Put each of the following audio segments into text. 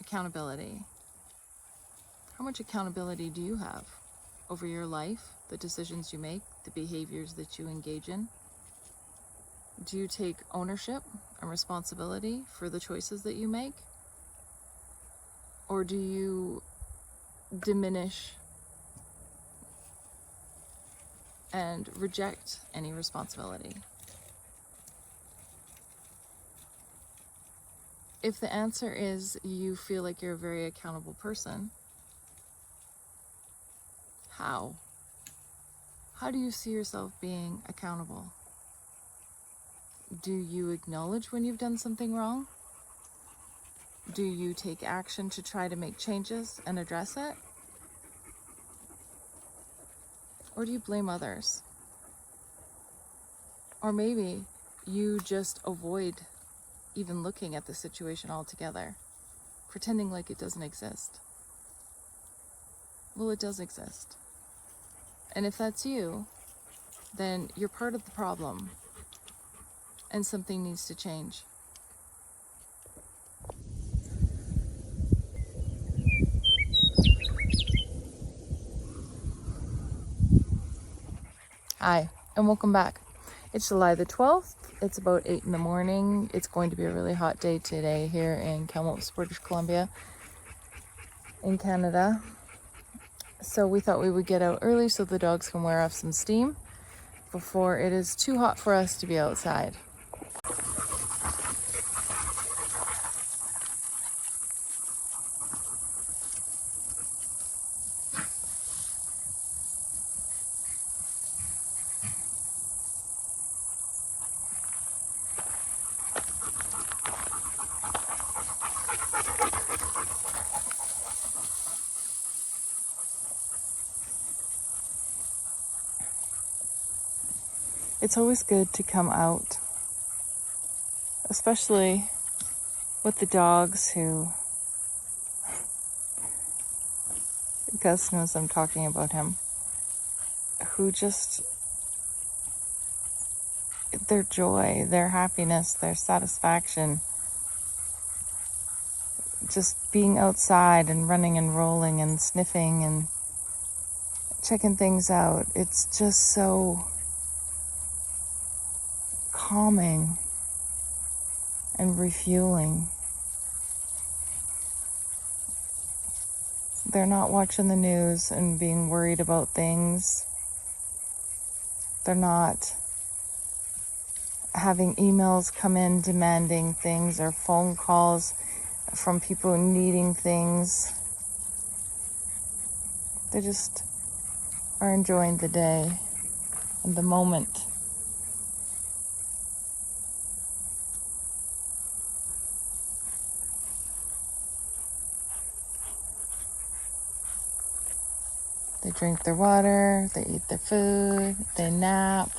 accountability. How much accountability do you have over your life, the decisions you make, the behaviors that you engage in? Do you take ownership and responsibility for the choices that you make? Or do you diminish and reject any responsibility? If the answer is you feel like you're a very accountable person, how? How do you see yourself being accountable? Do you acknowledge when you've done something wrong? Do you take action to try to make changes and address it? Or do you blame others? Or maybe you just avoid even looking at the situation altogether, pretending like it doesn't exist. Well, it does exist. And if that's you, then you're part of the problem and something needs to change. Hi, and welcome back. It's July the 12th. It's about 8 in the morning. It's going to be a really hot day today here in Kamloops, British Columbia, in Canada. So we thought we would get out early so the dogs can wear off some steam before it is too hot for us to be outside. It's always good to come out, especially with the dogs who, Gus knows I'm talking about him, who just, their joy, their happiness, their satisfaction, just being outside and running and rolling and sniffing and checking things out. It's just so calming and refueling. They're not watching the news and being worried about things. They're not having emails come in demanding things or phone calls from people needing things. They just are enjoying the day and the moment. They drink their water, they eat their food, they nap,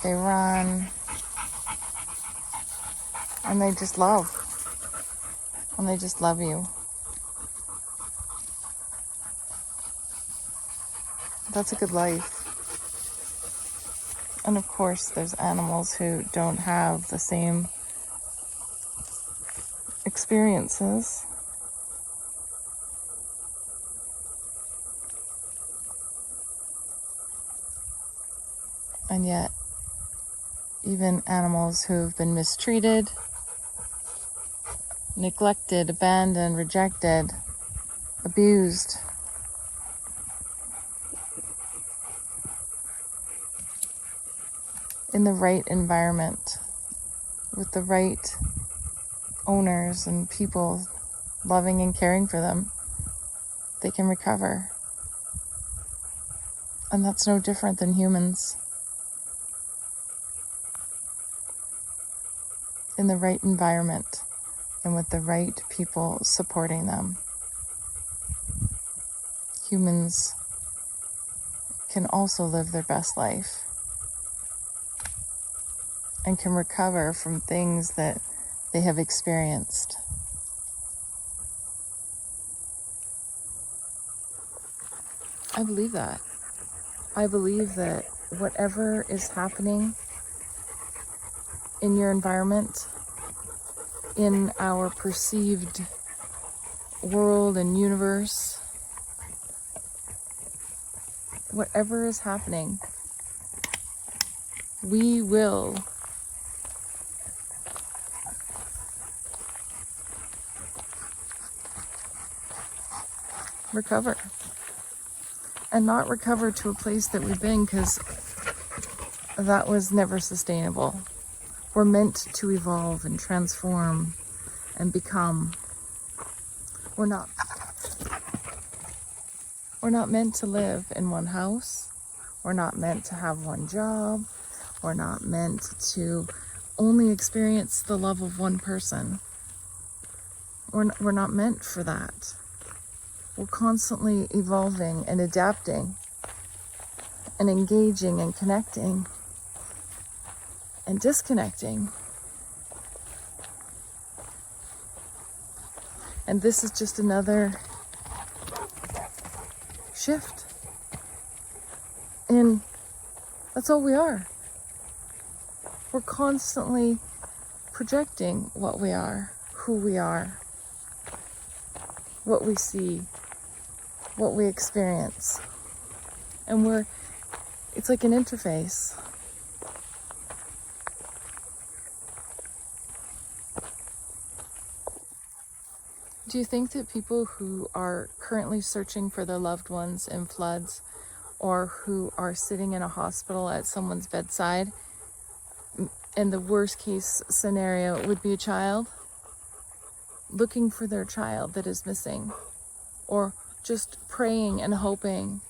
they run, and they just love. And they just love you. That's a good life. And of course, there's animals who don't have the same experiences. And yet, even animals who've been mistreated, neglected, abandoned, rejected, abused, in the right environment, with the right owners and people loving and caring for them, they can recover. And that's no different than humans. In the right environment and with the right people supporting them, humans can also live their best life and can recover from things that they have experienced. I believe that. I believe that whatever is happening in your environment, in our perceived world and universe, whatever is happening, we will recover. And not recover to a place that we've been, because that was never sustainable. We're meant to evolve and transform and become. We're not meant to live in one house. We're not meant to have one job. We're not meant to only experience the love of one person. We're not meant for that. We're constantly evolving and adapting and engaging and connecting and disconnecting. And this is just another shift. And that's all we are. We're constantly projecting what we are, who we are, what we see, what we experience. And it's like an interface. Do you think that people who are currently searching for their loved ones in floods, or who are sitting in a hospital at someone's bedside, and the worst case scenario would be a child, looking for their child that is missing, or just praying and hoping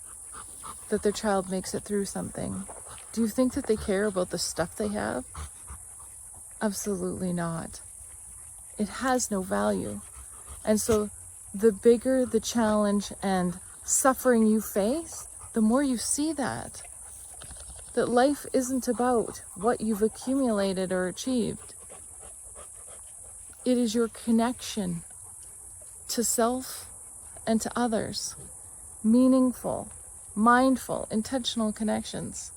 that their child makes it through something, do you think that they care about the stuff they have? Absolutely not. It has no value. And so the bigger the challenge and suffering you face, the more you see that life isn't about what you've accumulated or achieved. It is your connection to self and to others. Meaningful, mindful, intentional connections.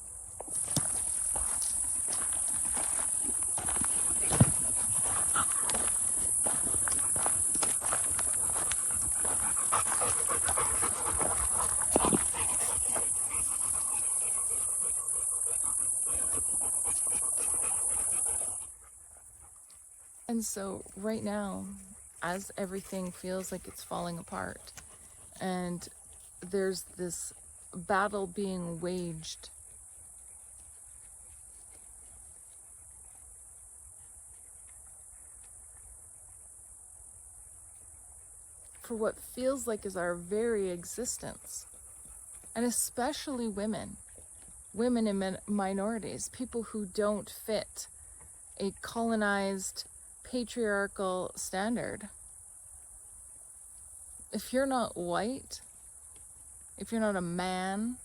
And so right now, as everything feels like it's falling apart, and there's this battle being waged for what feels like is our very existence, and especially women and minorities, people who don't fit a colonized patriarchal standard. If you're not white, if you're not a man,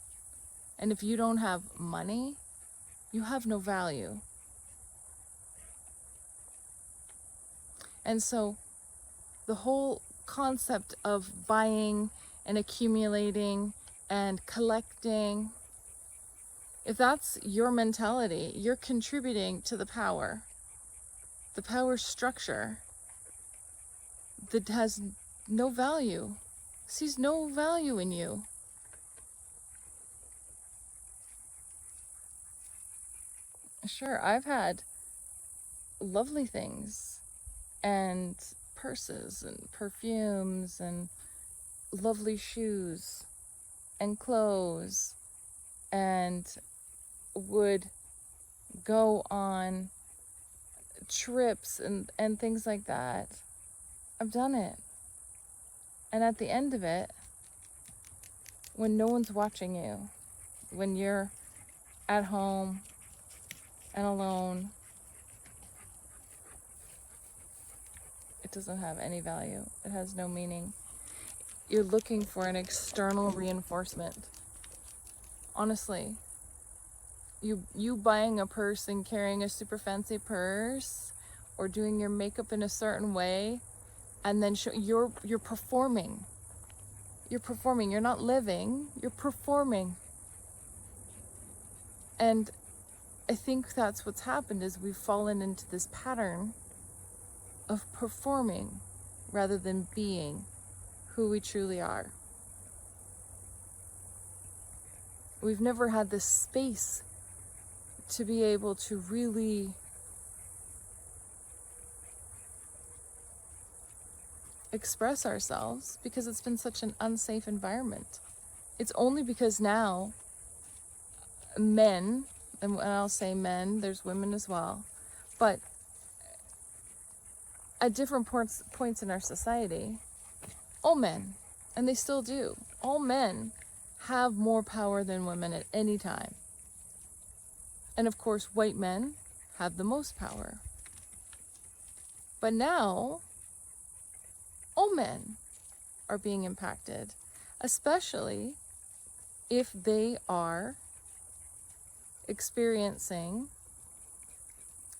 and if you don't have money, you have no value. And so the whole concept of buying and accumulating and collecting, if that's your mentality, you're contributing to the power structure that has no value, sees no value in you. Sure, I've had lovely things and purses and perfumes and lovely shoes and clothes, and would go on trips and things like that. I've done it. And at the end of it, when no one's watching you, when you're at home and alone, it doesn't have any value. It has no meaning. You're looking for an external reinforcement. Honestly, you buying a purse and carrying a super fancy purse, or doing your makeup in a certain way, and then you're performing. You're performing. You're not living. You're performing. And I think that's what's happened, is we've fallen into this pattern of performing rather than being. who we truly are. We've never had this space to be able to really express ourselves because it's been such an unsafe environment. It's only because now men, and I'll say men, there's women as well, but at different points in our society, all men, and they still do, all men have more power than women at any time. And of course, white men have the most power. But now, all men are being impacted, especially if they are experiencing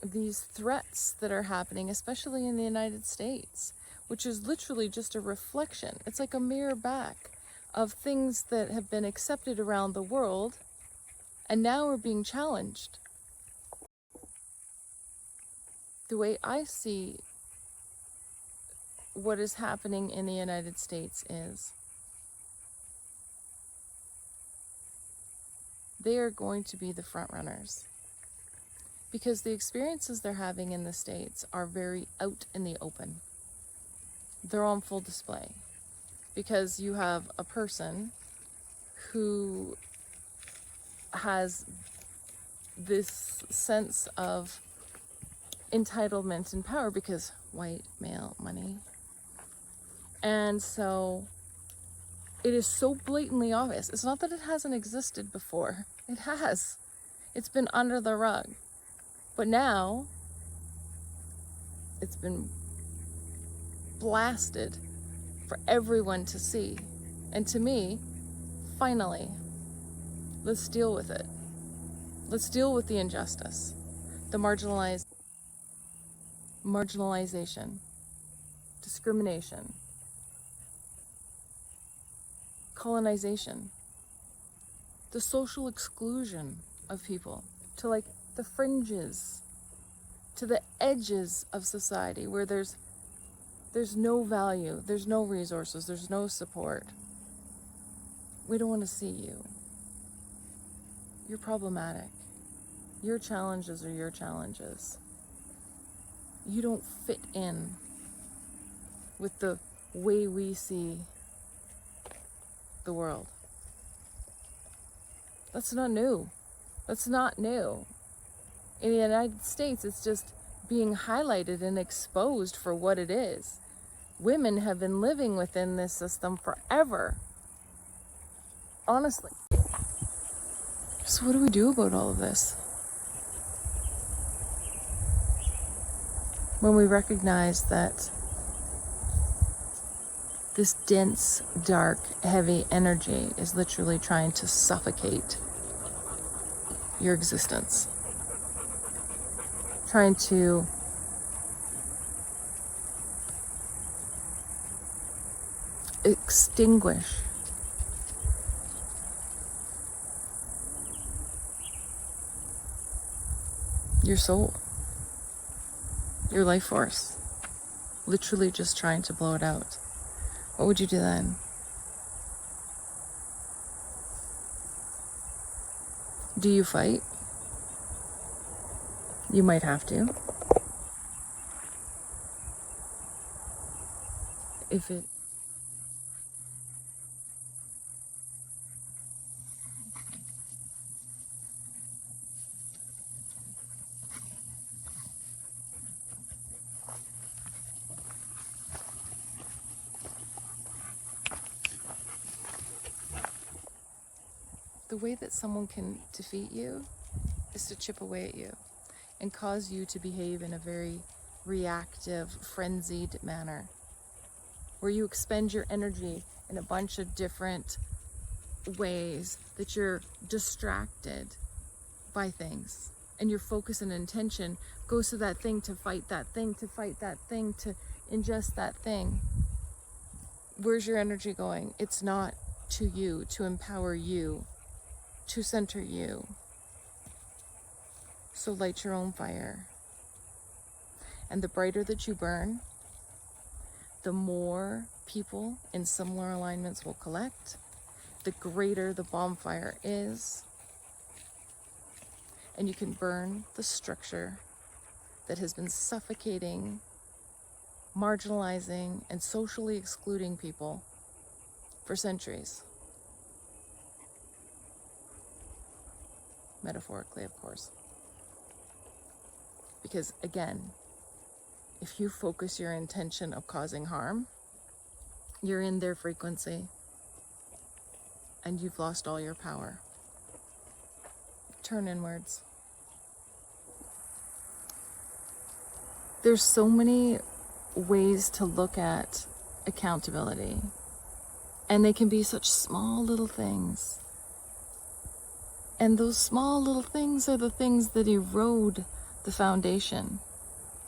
these threats that are happening, especially in the United States, which is literally just a reflection. It's like a mirror back of things that have been accepted around the world and now are being challenged. The way I see what is happening in the United States is they are going to be the front runners, because the experiences they're having in the States are very out in the open. They're on full display because you have a person who has this sense of entitlement and power because white male money. And so it is so blatantly obvious. It's not that it hasn't existed before. It has. It's been under the rug. But now it's been blasted for everyone to see. And to me, finally, let's deal with it. Let's deal with the injustice, the marginalization, discrimination, colonization, the social exclusion of people to like the fringes, to the edges of society where there's no value, there's no resources, there's no support. We don't want to see you. You're problematic. Your challenges are your challenges. You don't fit in with the way we see the world. That's not new. That's not new. In the United States, it's just being highlighted and exposed for what it is. Women have been living within this system forever. Honestly. So what do we do about all of this? When we recognize that this dense, dark, heavy energy is literally trying to suffocate your existence, trying to extinguish your soul, your life force, literally just trying to blow it out. What would you do then? Do you fight? You might have to. If it the way that someone can defeat you is to chip away at you and cause you to behave in a very reactive, frenzied manner, where you expend your energy in a bunch of different ways, that you're distracted by things, and your focus and intention goes to that thing, to fight that thing, to fight that thing, to ingest that thing. Where's your energy going? It's not to you, to empower you, to center you. So light your own fire. And the brighter that you burn, the more people in similar alignments will collect, the greater the bonfire is, and you can burn the structure that has been suffocating, marginalizing, and socially excluding people for centuries. Metaphorically, of course. Because again, if you focus your intention of causing harm, you're in their frequency and you've lost all your power. Turn inwards. There's so many ways to look at accountability, and they can be such small little things. And those small little things are the things that erode the foundation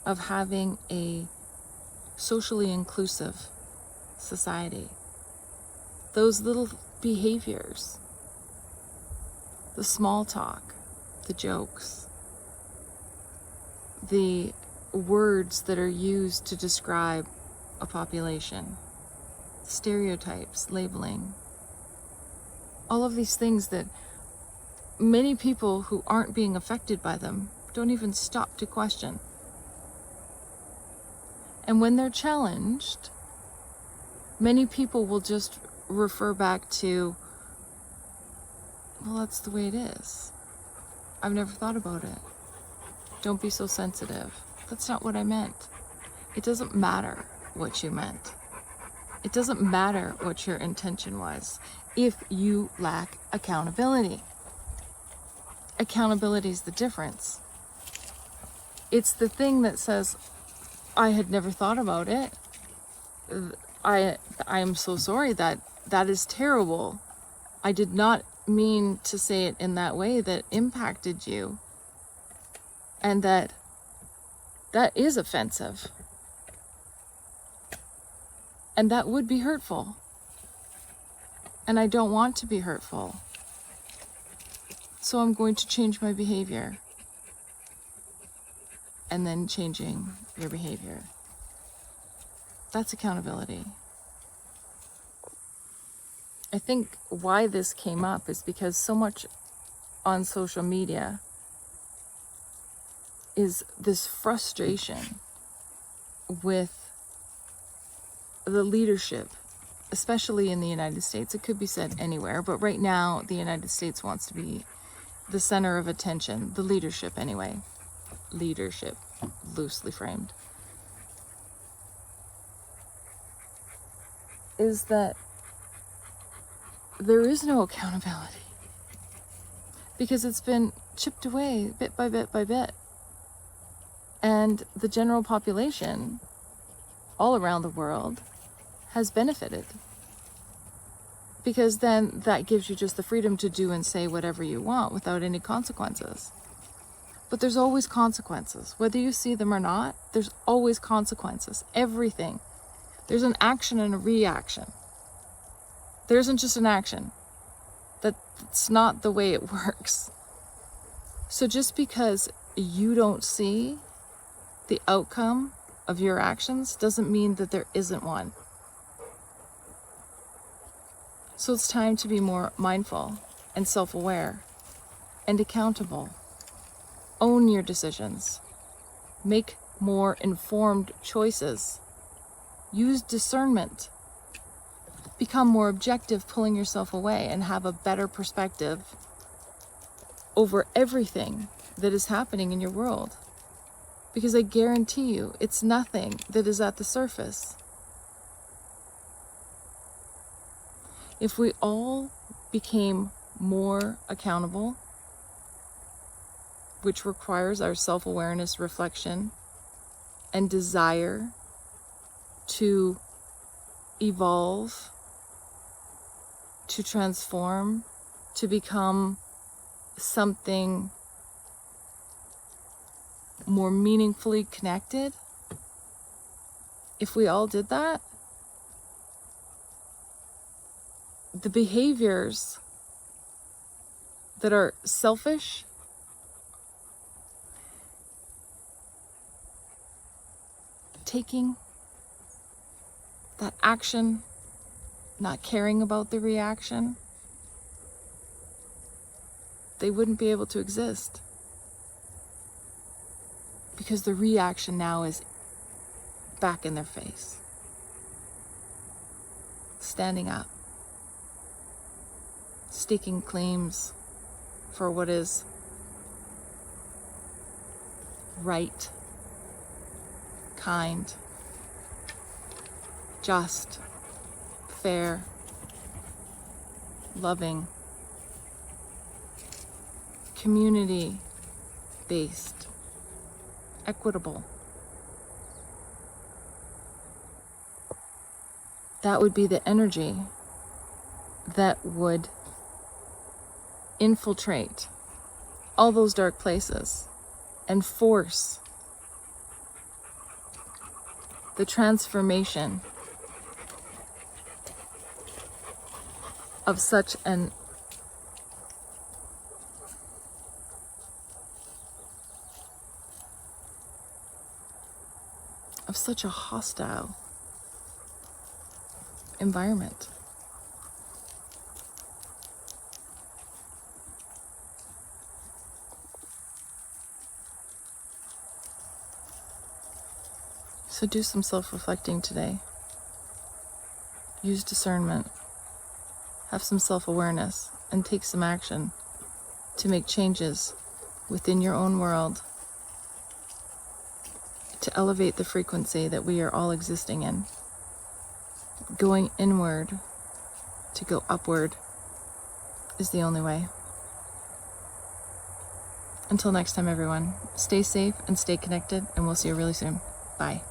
of having a socially inclusive society. Those little behaviors, the small talk, the jokes, the words that are used to describe a population, stereotypes, labeling, all of these things that many people who aren't being affected by them don't even stop to question. And when they're challenged, many people will just refer back to, well, that's the way it is. I've never thought about it. Don't be so sensitive. That's not what I meant. It doesn't matter what you meant. It doesn't matter what your intention was if you lack accountability. Accountability is the difference. It's the thing that says, I had never thought about it. I am so sorry, that is terrible. I did not mean to say it in that way that impacted you. And that is offensive. And that would be hurtful. And I don't want to be hurtful. So I'm going to change my behavior. And then changing your behavior. That's accountability. I think why this came up is because so much on social media is this frustration with the leadership, especially in the United States. It could be said anywhere, but right now the United States wants to be the center of attention, the leadership anyway. Leadership, loosely framed. Is that there is no accountability because it's been chipped away bit by bit by bit. And the general population all around the world has benefited. Because then that gives you just the freedom to do and say whatever you want without any consequences. But there's always consequences. Whether you see them or not, there's always consequences. Everything. There's an action and a reaction. There isn't just an action. That's not the way it works. So just because you don't see the outcome of your actions doesn't mean that there isn't one. So it's time to be more mindful and self-aware and accountable. Own your decisions. Make more informed choices. Use discernment. Become more objective, pulling yourself away, and have a better perspective over everything that is happening in your world. Because I guarantee you, it's nothing that is at the surface. If we all became more accountable, which requires our self-awareness, reflection, and desire to evolve, to transform, to become something more meaningfully connected, if we all did that, the behaviors that are selfish taking, that action, not caring about the reaction, they wouldn't be able to exist. Because the reaction now is back in their face. Standing up. Staking claims for what is right, kind, just, fair, loving, community-based, equitable. That would be the energy that would infiltrate all those dark places and force the transformation of such a hostile environment. So do some self-reflecting today. Use discernment. Have some self-awareness and take some action to make changes within your own world to elevate the frequency that we are all existing in. Going inward to go upward is the only way. Until next time, everyone, stay safe and stay connected, and we'll see you really soon. Bye.